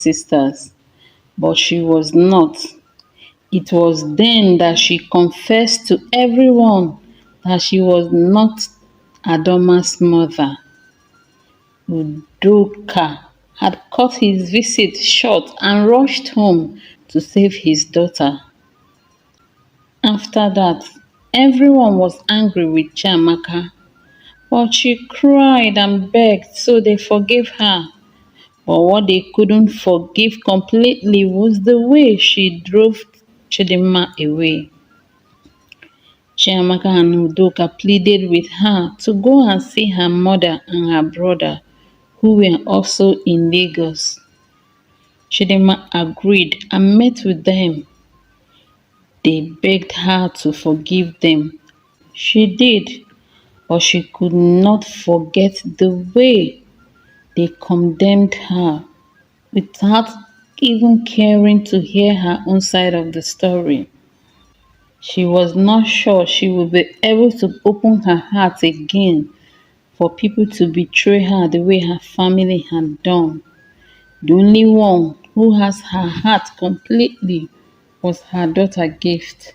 sisters, but she was not. It was then that she confessed to everyone that she was not Adoma's mother. Udoka had cut his visit short and rushed home to save his daughter. After that, everyone was angry with Chiamaka, but she cried and begged so they forgave her. But what they couldn't forgive completely was the way she drove Chidinma away. Chiamaka and Udoka pleaded with her to go and see her mother and her brother, who were also in Lagos. Chidinma agreed and met with them. They begged her to forgive them. She did, but she could not forget the way they condemned her without even caring to hear her own side of the story. She was not sure she would be able to open her heart again for people to betray her the way her family had done. The only one who has her heart completely was her daughter Gift.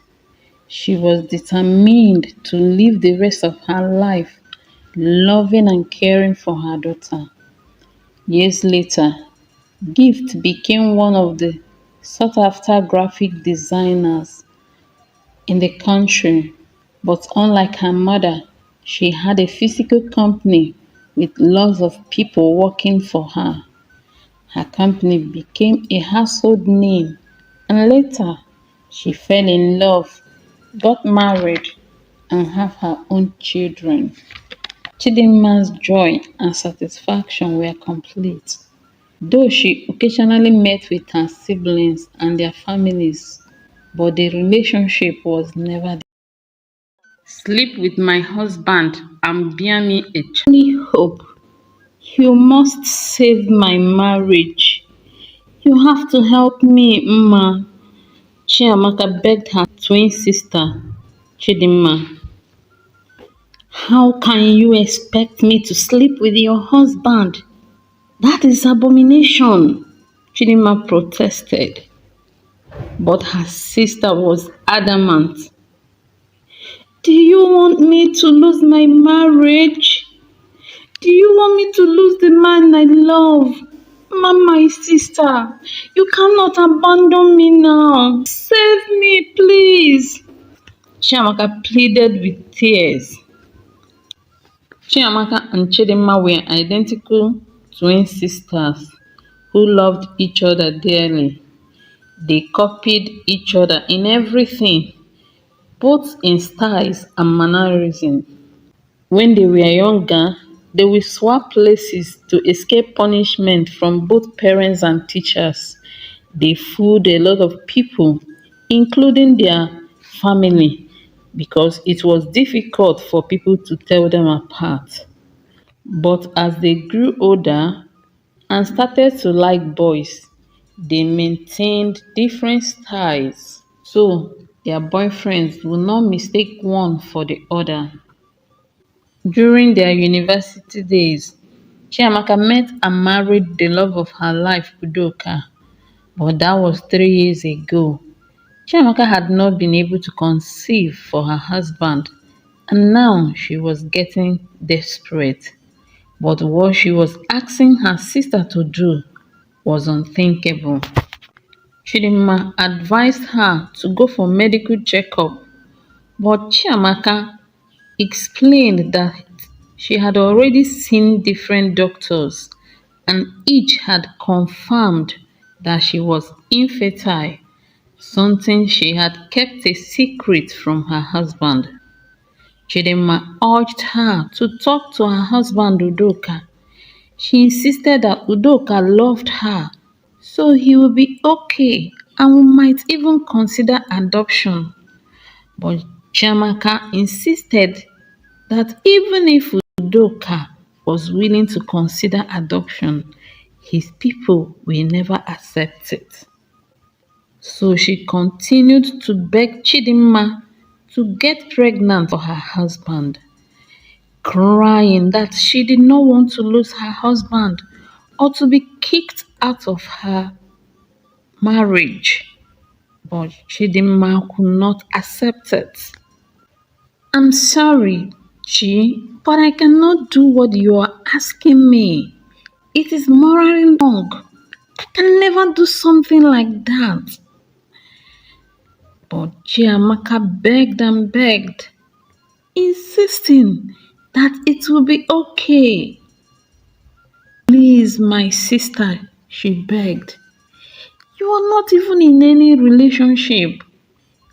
She was determined to live the rest of her life loving and caring for her daughter. Years later, Gift became one of the sought after graphic designers in the country, but unlike her mother, she had a physical company with lots of people working for her. Her company became a household name, and later she fell in love, got married, and have her own children. Chidinma's joy and satisfaction were complete, though she occasionally met with her siblings and their families, but the relationship was never there. Sleep with my husband and bear me a child. Only hope. You must save my marriage. You have to help me, Mma. Chiamaka begged her twin sister, Chidinma. How can you expect me to sleep with your husband? That is abomination, Chidinma protested. But her sister was adamant. Do you want me to lose my marriage? Do you want me to lose the man I love? My sister, you cannot abandon me now. Save me, please. Chiamaka pleaded with tears. Chiamaka and Chidinma were identical twin sisters who loved each other dearly. They copied each other in everything, both in styles and mannerisms. When they were younger, they would swap places to escape punishment from both parents and teachers. They fooled a lot of people, including their family, because it was difficult for people to tell them apart. But as they grew older and started to like boys, they maintained different styles. So their boyfriends would not mistake one for the other. During their university days, Chiamaka met and married the love of her life, Udoka, but that was 3 years ago. Chiamaka had not been able to conceive for her husband, and now she was getting desperate. But what she was asking her sister to do was unthinkable. Chidinma advised her to go for medical checkup, but Chiamaka explained that she had already seen different doctors and each had confirmed that she was infertile, something she had kept a secret from her husband. Chidinma urged her to talk to her husband Udoka. She insisted that Udoka loved her, so he would be okay and might even consider adoption. But Chiamaka insisted that even if Udoka was willing to consider adoption, his people will never accept it. So she continued to beg Chidinma to get pregnant for her husband, crying that she did not want to lose her husband or to be kicked out of her marriage, but Chidinma could not accept it. I'm sorry, Chi, but I cannot do what you are asking me. It is morally wrong. I can never do something like that. But Chiamaka begged and begged, insisting that it will be okay. Please, my sister, she begged. You are not even in any relationship.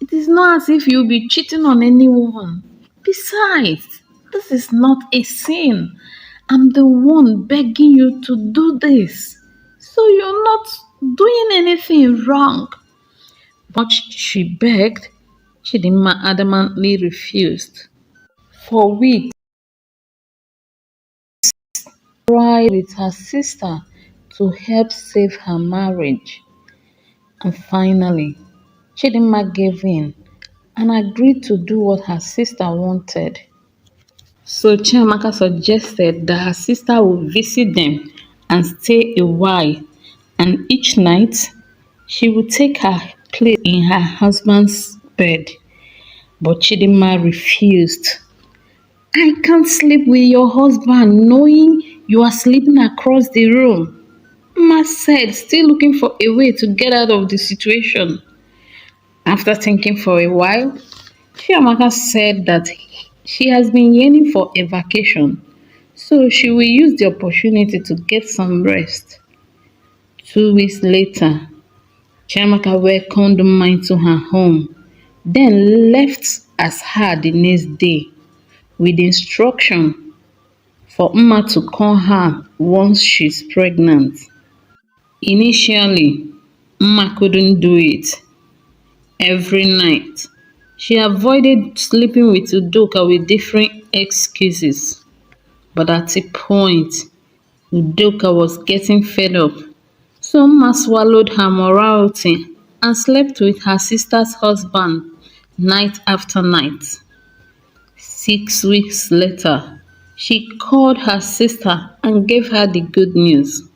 It is not as if you'll be cheating on anyone. Besides, this is not a sin. I'm the one begging you to do this. So you're not doing anything wrong. But she begged. Chidinma adamantly refused. For weeks, she tried with her sister to help save her marriage. And finally, Chidinma gave in and agreed to do what her sister wanted. So Chiamaka suggested that her sister would visit them and stay a while, and each night she would take her place in her husband's bed. But Chidinma refused. I can't sleep with your husband knowing you are sleeping across the room. Ma said, still looking for a way to get out of the situation. After thinking for a while, Chiamaka said that she has been yearning for a vacation, so she will use the opportunity to get some rest. 2 weeks later, Chiamaka welcomed Mma into her home, then left as her the next day with instruction for Mma to call her once she's pregnant. Initially, Mma couldn't do it. Every night, she avoided sleeping with Udoka with different excuses. But at a point, Udoka was getting fed up. So Mma swallowed her morality and slept with her sister's husband night after night. 6 weeks later, she called her sister and gave her the good news.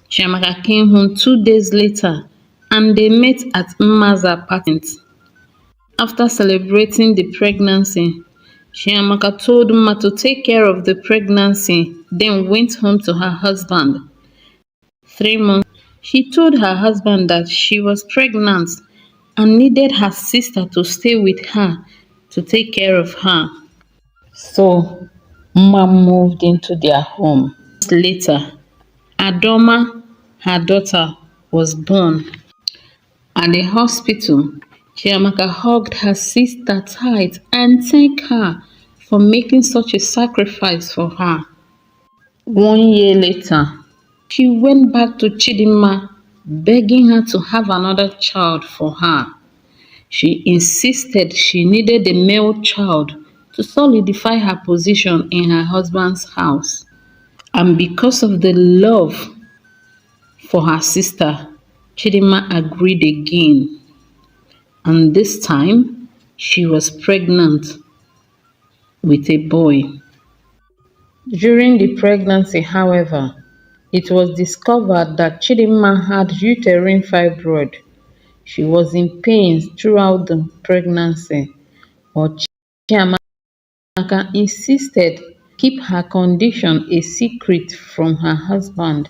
Chiamaka came home 2 days later and they met at Mma's apartment. After celebrating the pregnancy, Chiamaka told Mma to take care of the pregnancy, then went home to her husband. 3 months, she told her husband that she was pregnant and needed her sister to stay with her to take care of her. So, Mma moved into their home. Later, Adoma, her daughter, was born. At the hospital, Chiamaka hugged her sister tight and thanked her for making such a sacrifice for her. 1 year later, she went back to Chidinma, begging her to have another child for her. She insisted she needed a male child to solidify her position in her husband's house. And because of the love for her sister, Chidinma agreed again. And this time, she was pregnant with a boy. During the pregnancy, however, it was discovered that Chidinma had uterine fibroid. She was in pain throughout the pregnancy, but Chiamaka insisted keep her condition a secret from her husband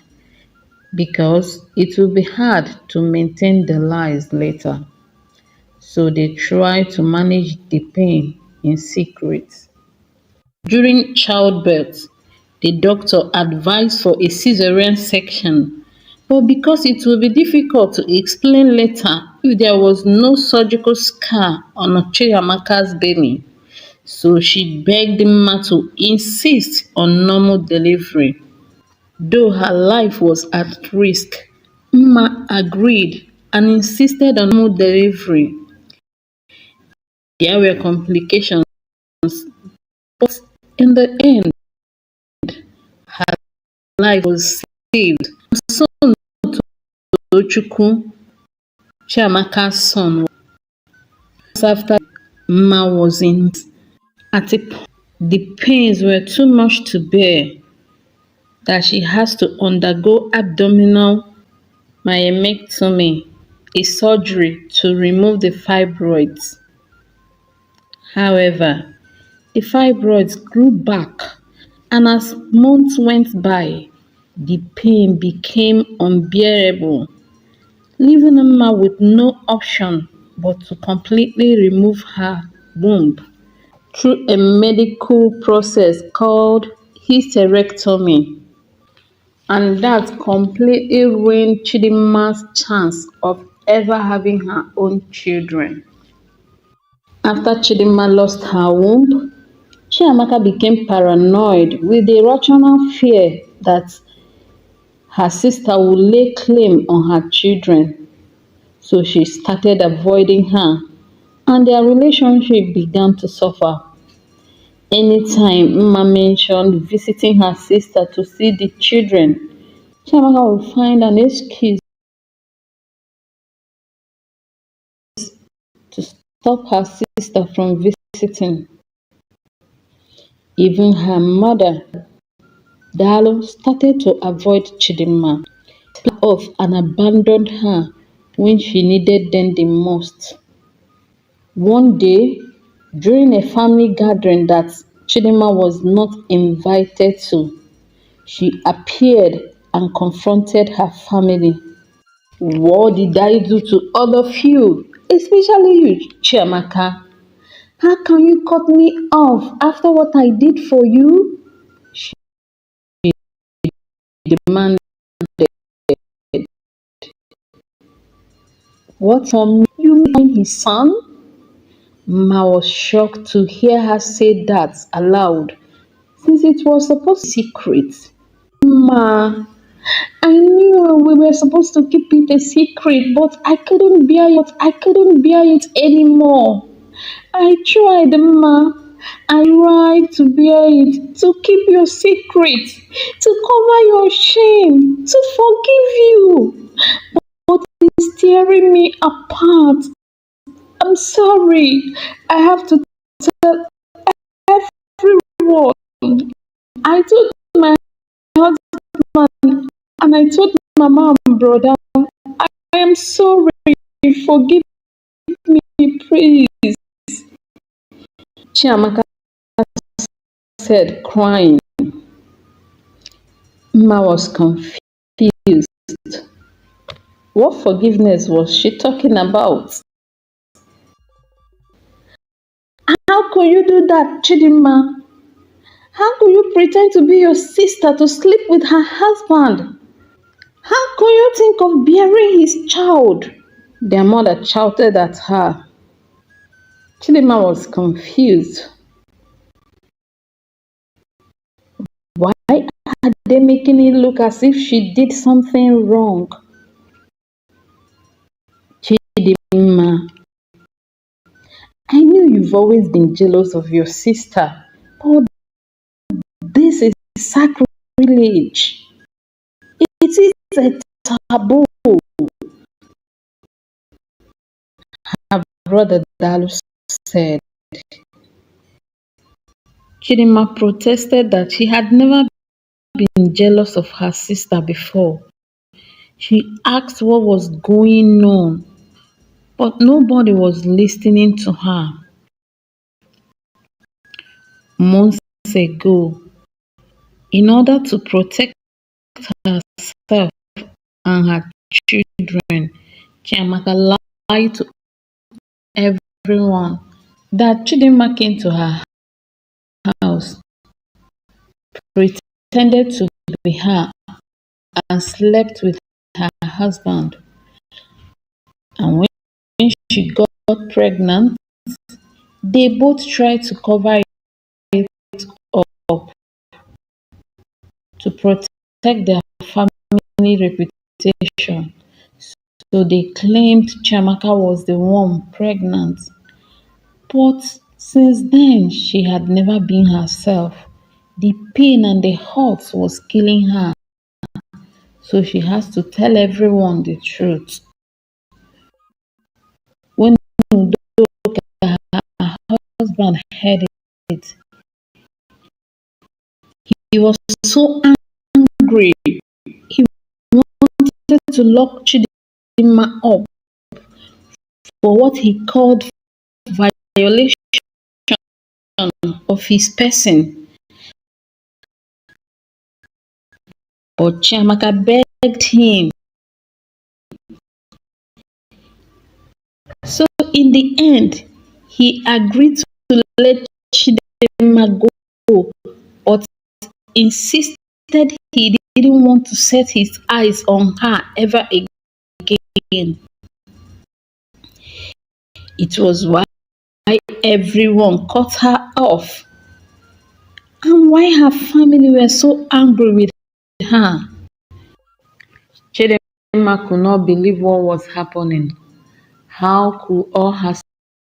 because it will be hard to maintain the lies later. So they tried to manage the pain in secret. During childbirth, the doctor advised for a cesarean section, but because it would be difficult to explain later if there was no surgical scar on Chiamaka's belly, so she begged Mma to insist on normal delivery. Though her life was at risk, Mma agreed and insisted on normal delivery. There were complications, but in the end, life was saved. So Tochukwu, Chiamaka's son, was after Mma was in. At a point, the pains were too much to bear. that she has to undergo abdominal myomectomy, a surgery to remove the fibroids. However, the fibroids grew back, and as months went by, the pain became unbearable, leaving Emma with no option but to completely remove her womb through a medical process called hysterectomy. And that completely ruined Chidinma's chance of ever having her own children. After Chidinma lost her womb, Chiamaka became paranoid with a rational fear that her sister would lay claim on her children. So she started avoiding her, and their relationship began to suffer. Anytime Mma mentioned visiting her sister to see the children, Chiamaka would find an excuse to stop her sister from visiting. Even her mother, Dalo, started to avoid Chidinma off and abandoned her when she needed them the most. One day, during a family gathering that Chidinma was not invited to, she appeared and confronted her family. What did I do to all of you, especially you, Chiamaka? How can you cut me off after what I did for you? She demanded. What on you mean his son? Ma was shocked to hear her say that aloud, since it was supposed to be secret. Ma, I knew we were supposed to keep it a secret, but I couldn't bear it. I couldn't bear it anymore. I tried, Ma. I tried to bear it, to keep your secret, to cover your shame, to forgive you. But it's tearing me apart. I'm sorry. I have to tell everyone. I told my husband and I told my mom and brother, I am sorry. Forgive me, please. Chiamaka said, crying. Ma was confused. What forgiveness was she talking about? How could you do that, Chidinma? How could you pretend to be your sister to sleep with her husband? How could you think of bearing his child? Their mother shouted at her. Chidinma was confused. Why are they making it look as if she did something wrong? Chidinma, I knew you've always been jealous of your sister, but this is sacrilege. It is a taboo. Her brother Dalu said. Chidinma protested that she had never been jealous of her sister before. She asked what was going on, but nobody was listening to her. Months ago, in order to protect herself and her children, Chiamaka lied to everyone that Chidinma came to her house, pretended to be her, and slept with her husband. And when she got pregnant, they both tried to cover it up to protect their family reputation. So they claimed Chiamaka was the one pregnant. But since then, she had never been herself. The pain and the hurt was killing her. So she has to tell everyone the truth. When her husband heard it, he was so angry. He wanted to lock Chidinma up for what he called violation of his person, but Chiamaka begged him. So in the end, he agreed to let Chidinma go, but insisted he didn't want to set his eyes on her ever again. It was why everyone cut her off and why her family were so angry with her. Chidinma could not believe what was happening. How could all her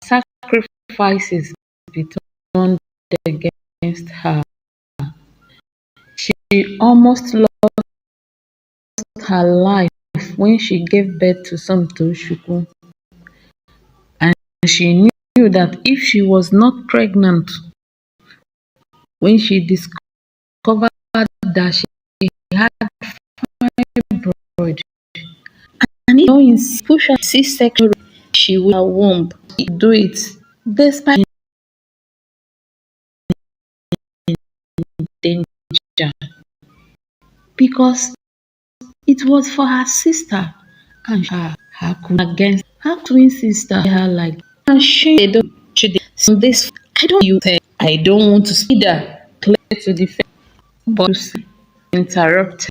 sacrifices be turned against her? She almost lost her life when she gave birth to Somtoshuku, and she knew that if she was not pregnant when she discovered that she had fibroid, and if in push her C-section, she would have womb. She do it despite danger because it was for her sister and her could against her twin sister her like and she don't this I don't you say I don't want to see that clear to defend but interrupted.